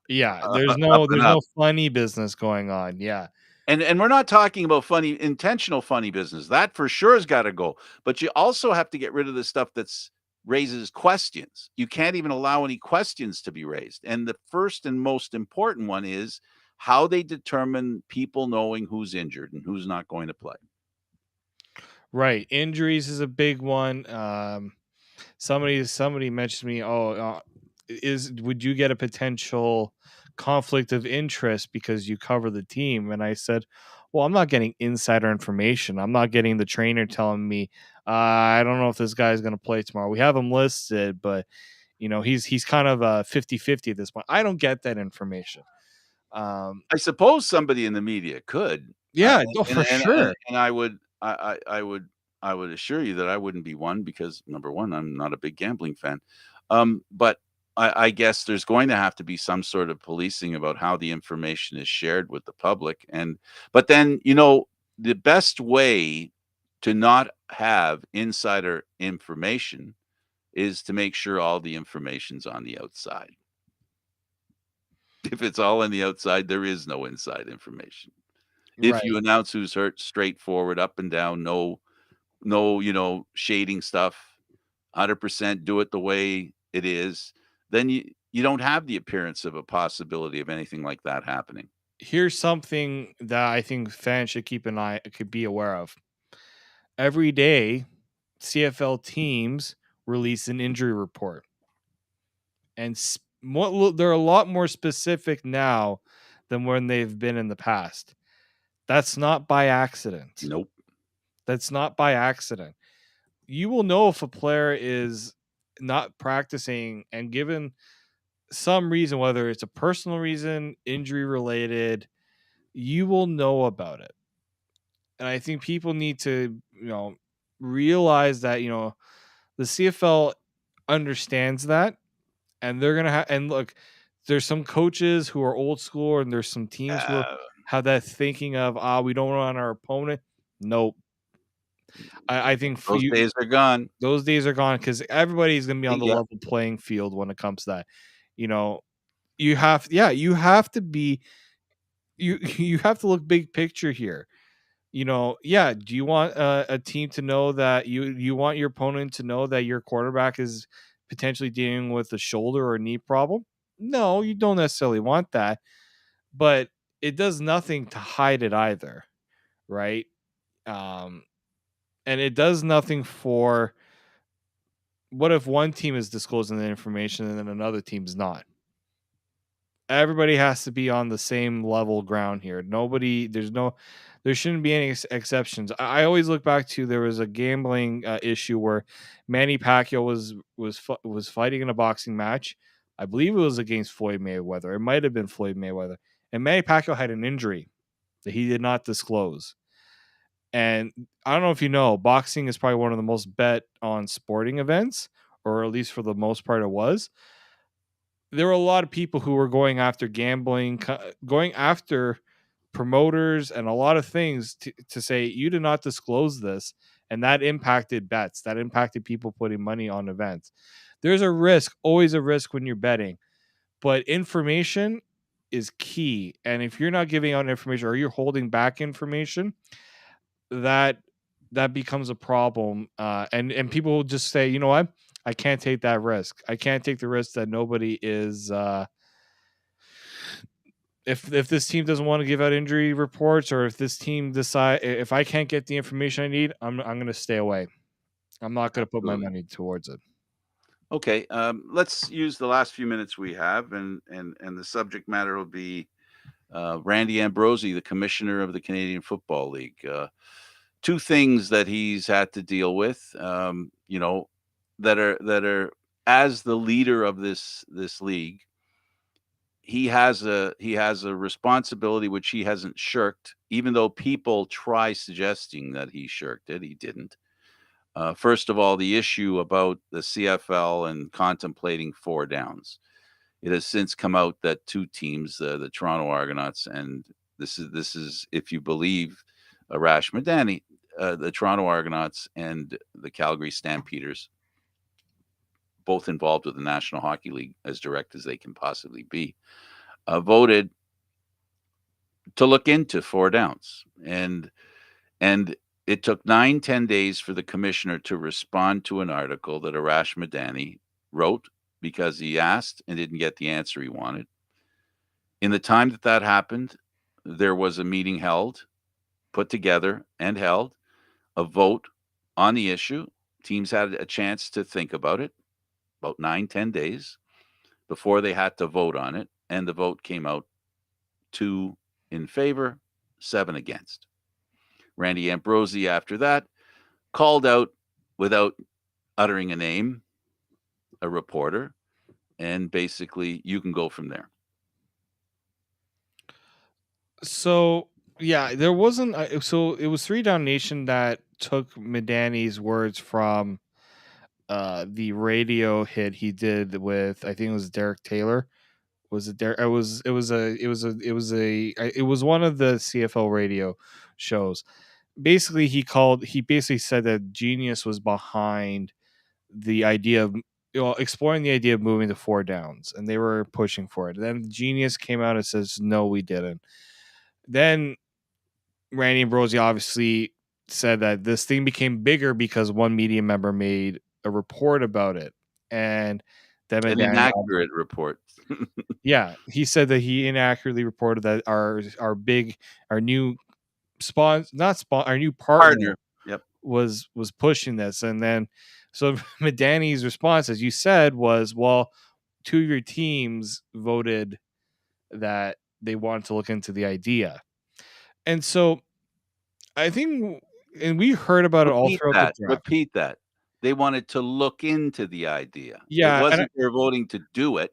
Speaker 2: yeah,
Speaker 1: up and
Speaker 2: there's
Speaker 1: up.
Speaker 2: no funny business going on. Yeah.
Speaker 1: And we're not talking about funny intentional funny business. That for sure has gotta go. But you also have to get rid of the stuff that's raises questions. You can't even allow any questions to be raised. And the first and most important one is how they determine people knowing who's injured and who's not going to play.
Speaker 2: Right. Injuries is a big one. Somebody mentioned to me, "Oh, is would you get a potential conflict of interest because you cover the team?" And I said, "Well, I'm not getting insider information. I'm not getting the trainer telling me, I don't know if this guy's going to play tomorrow. We have him listed, but he's kind of 50-50 at this point. I don't get that information."
Speaker 1: I suppose somebody in the media could,
Speaker 2: Yeah, no,
Speaker 1: and
Speaker 2: for
Speaker 1: and
Speaker 2: sure.
Speaker 1: and and I would assure you that I wouldn't be one because number one, I'm not a big gambling fan. But I guess there's going to have to be some sort of policing about how the information is shared with the public, but then the best way to not have insider information is to make sure all the information's on the outside. If it's all on the outside, there is no inside information. If
Speaker 2: Right.
Speaker 1: you announce who's hurt straightforward, up and down, no, shading stuff, 100% do it the way it is, then you don't have the appearance of a possibility of anything like that happening.
Speaker 2: Here's something that I think fans should keep an eye could be aware of. Every day, CFL teams release an injury report, and they're a lot more specific now than when they've been in the past. That's not by accident.
Speaker 1: Nope.
Speaker 2: That's not by accident. You will know if a player is not practicing and given some reason, whether it's a personal reason, injury related, you will know about it. And I think people need to, realize that, the CFL understands that, and they're going to have, and look, there's some coaches who are old school and there's some teams who
Speaker 1: Uh,
Speaker 2: have that thinking of, we don't want our opponent. Nope. I think for
Speaker 1: those
Speaker 2: you,
Speaker 1: days are gone.
Speaker 2: those days are gone because everybody's going to be on
Speaker 1: See
Speaker 2: the
Speaker 1: ya.
Speaker 2: level playing field when it comes to that. You know, you have to be, you have to look big picture here. Do you want a team to know that you want your opponent to know that your quarterback is potentially dealing with a shoulder or knee problem? No, you don't necessarily want that, but it does nothing to hide it either, right? Um, and it does nothing for what if one team is disclosing the information and then another team's not? Everybody has to be on the same level ground here. There shouldn't be any exceptions. I always look back to there was a gambling issue where Manny Pacquiao was fighting in a boxing match. I believe it was against Floyd Mayweather. It might have been Floyd Mayweather, and Manny Pacquiao had an injury that he did not disclose. And I don't know if you know, boxing is probably one of the most bet on sporting events, or at least for the most part, it was. There were a lot of people who were going after gambling, going after promoters and a lot of things to say you did not disclose this, and that impacted bets, that impacted people putting money on events. There's a risk, always a risk when you're betting, but information is key, and if you're not giving out information or you're holding back information, that that becomes a problem, and people will just say, you know what, I can't take that risk. I can't take the risk that nobody is. If this team doesn't want to give out injury reports, or if this team decide, if I can't get the information I need, I'm going to stay away. I'm not going to put my
Speaker 1: Absolutely.
Speaker 2: money towards it.
Speaker 1: Okay, let's use the last few minutes we have, and the subject matter will be Randy Ambrosie, the commissioner of the Canadian Football League. Two things that he's had to deal with, that are as the leader of this league, he has a responsibility which he hasn't shirked, even though people try suggesting that he shirked it. He didn't. First of all, the issue about the CFL and contemplating four downs. It has since come out that two teams, the Toronto Argonauts, and this is if you believe Arash Madani, the Toronto Argonauts and the Calgary Stampeders, both involved with the National Hockey League as direct as they can possibly be, voted to look into four downs, and it took 9-10 days for the commissioner to respond to an article that Arash Madani wrote because he asked and didn't get the answer he wanted. In the time that happened, there was a meeting held, put together and held, a vote on the issue. Teams had a chance to think about it, about 9-10 days before they had to vote on it. And the vote came out 2 in favor, 7 against. Randy Ambrosie, after that, called out, without uttering a name, a reporter, and basically you can go from there.
Speaker 2: So yeah, there wasn't. So it was Three Down Nation that took Madani's words from the radio hit he did with, I think it was Derek Taylor. Was it there? It was one of the CFL radio shows. Basically, he basically said that Genius was behind the idea of, exploring the idea of moving to four downs, and they were pushing for it. Then Genius came out and says, no, we didn't. Then Randy Ambrosie obviously said that this thing became bigger because one media member made a report about it, and
Speaker 1: An
Speaker 2: Demidani.
Speaker 1: inaccurate report.
Speaker 2: Yeah, he said that he inaccurately reported that our new our new partner
Speaker 1: Partner. Yep.
Speaker 2: was pushing this, and then so Medani's response, as you said, was, well, two of your teams voted that they wanted to look into the idea. And so I think, and we heard about it all
Speaker 1: Repeat
Speaker 2: throughout the
Speaker 1: that,
Speaker 2: draft.
Speaker 1: repeat that. They wanted to look into the idea. It
Speaker 2: Yeah, and
Speaker 1: wasn't they're voting to do it.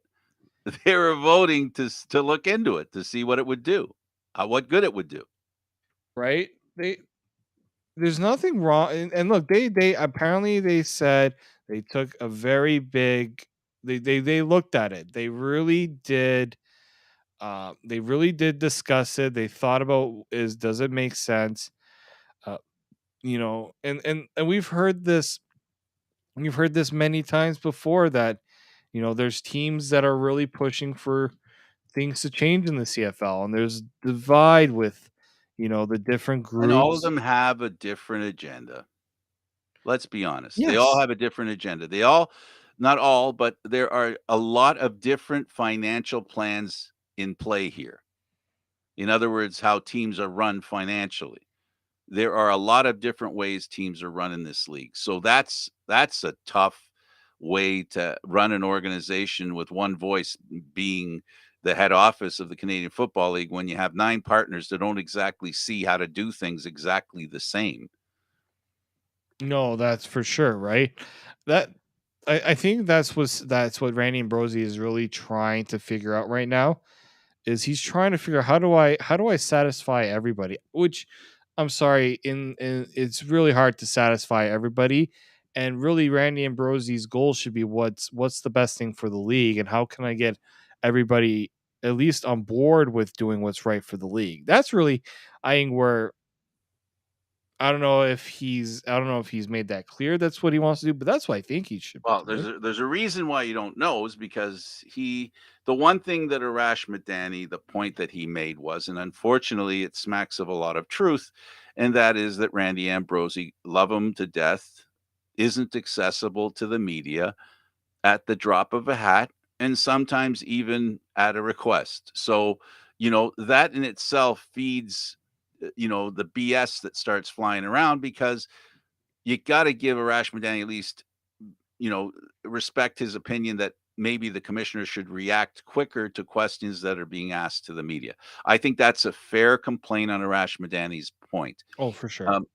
Speaker 1: They were voting to look into it, to see what it would do, what good it would do.
Speaker 2: right? There's nothing wrong, and look, they apparently they said they took a very big, they looked at it. They really did discuss it. They thought about, is does it make sense? Uh, and we've heard this many times before, that there's teams that are really pushing for things to change in the CFL, and there's divide with the different
Speaker 1: And all of
Speaker 2: groups.
Speaker 1: them have a different agenda. Let's be honest. They all
Speaker 2: Yes.
Speaker 1: have a different agenda. They all, not all, but there are a lot of different financial plans in play here. In other words, how teams are run financially. There are a lot of different ways teams are run in this league. So that's a tough way to run an organization, with one voice being the head office of the Canadian Football League, when you have 9 partners that don't exactly see how to do things exactly the same.
Speaker 2: No, that's for sure, right? That I think that's what Randy Ambrosi is really trying to figure out right now. Is he's trying to figure out, how do I satisfy everybody? Which, I'm sorry, in it's really hard to satisfy everybody. And really, Randy Ambrosi's goal should be, what's the best thing for the league, and how can I get everybody at least on board with doing what's right for the league? That's really, I think, where I don't know if he's made that clear. That's what he wants to do, but that's what I think he should be
Speaker 1: Well,
Speaker 2: doing.
Speaker 1: there's a reason why you don't know, is because the one thing that Arash Madani, the point that he made was, and unfortunately it smacks of a lot of truth, and that is that Randy Ambrosi, love him to death, isn't accessible to the media at the drop of a hat, and sometimes even at a request. So, that in itself feeds, the BS that starts flying around, because you got to give Arash Madani at least, you know, respect his opinion that maybe the commissioner should react quicker to questions that are being asked to the media. I think that's a fair complaint on Arash Madani's point.
Speaker 2: Oh, for sure.
Speaker 1: Um,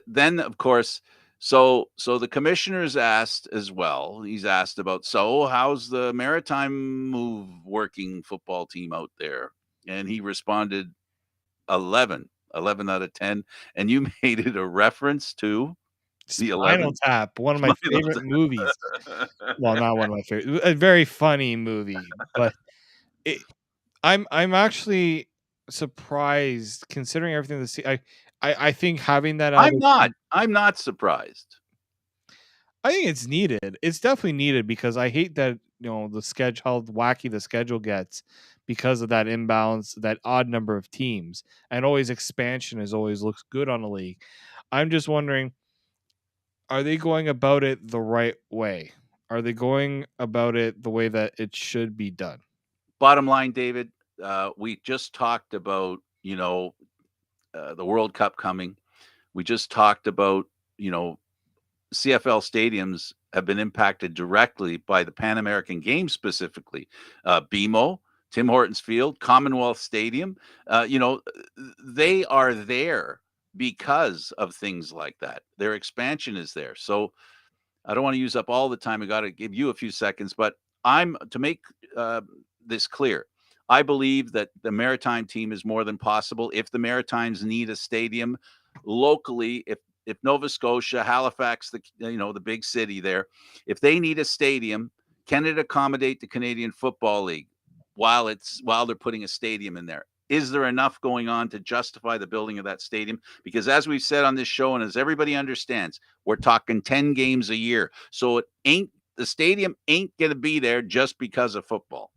Speaker 1: then, of course, so the commissioner's asked as well. He's asked about, so how's the Maritime Move working football team out there? And he responded 11 out of 10. And you made it a reference to the
Speaker 2: Spinal
Speaker 1: 11.
Speaker 2: Tap, one of my
Speaker 1: Spinal
Speaker 2: favorite movies.
Speaker 1: Tap.
Speaker 2: Well, not one of my favorite, a very funny movie, but it I'm actually surprised, considering everything, I think having that
Speaker 1: I'm
Speaker 2: other
Speaker 1: not.
Speaker 2: team,
Speaker 1: I'm not surprised.
Speaker 2: I think it's needed. It's definitely needed, because I hate that, the schedule, how wacky the schedule gets because of that imbalance, that odd number of teams, and always expansion is always looks good on a league. I'm just wondering, are they going about it the right way? Are they going about it the way that it should be done?
Speaker 1: Bottom line, David, we just talked about, the World Cup coming. We just talked about, you know, CFL stadiums have been impacted directly by the Pan American Games, specifically BMO, Tim Hortons Field, Commonwealth Stadium. They are there because of things like that. Their expansion is there. So I don't want to use up all the time. I got to give you a few seconds, but I'm to make uh, this clear. I believe that the Maritime team is more than possible. If the Maritimes need a stadium locally, if Nova Scotia, Halifax, the big city there, if they need a stadium, can it accommodate the Canadian Football League while they're putting a stadium in there? Is there enough going on to justify the building of that stadium? Because as we've said on this show, and as everybody understands, we're talking 10 games a year. So the stadium ain't going to be there just because of football.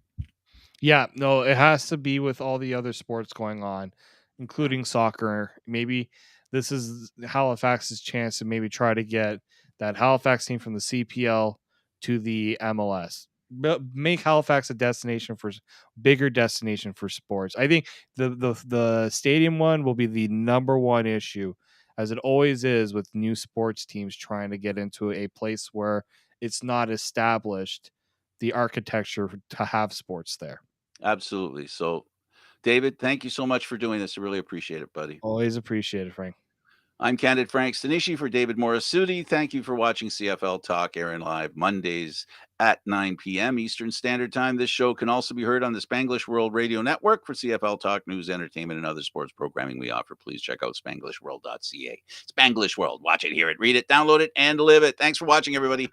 Speaker 2: Yeah, no, it has to be with all the other sports going on, including soccer. Maybe this is Halifax's chance to maybe try to get that Halifax team from the CPL to the MLS. make Halifax a destination for bigger destination for sports. I think the stadium one will be the number one issue, as it always is with new sports teams trying to get into a place where it's not established the architecture to have sports there.
Speaker 1: Absolutely. So, David, thank you so much for doing this. I really appreciate it, buddy.
Speaker 2: Always appreciate it, Frank.
Speaker 1: I'm Candid Frank Stanisci for David Morassutti. Thank you for watching CFL Talk, airing live Mondays at 9 p.m. Eastern Standard Time. This show can also be heard on the Spanglish World Radio Network. For CFL Talk, news, entertainment, and other sports programming we offer, please check out spanglishworld.ca. Spanglish World. Watch it, hear it, read it, download it, and live it. Thanks for watching, everybody.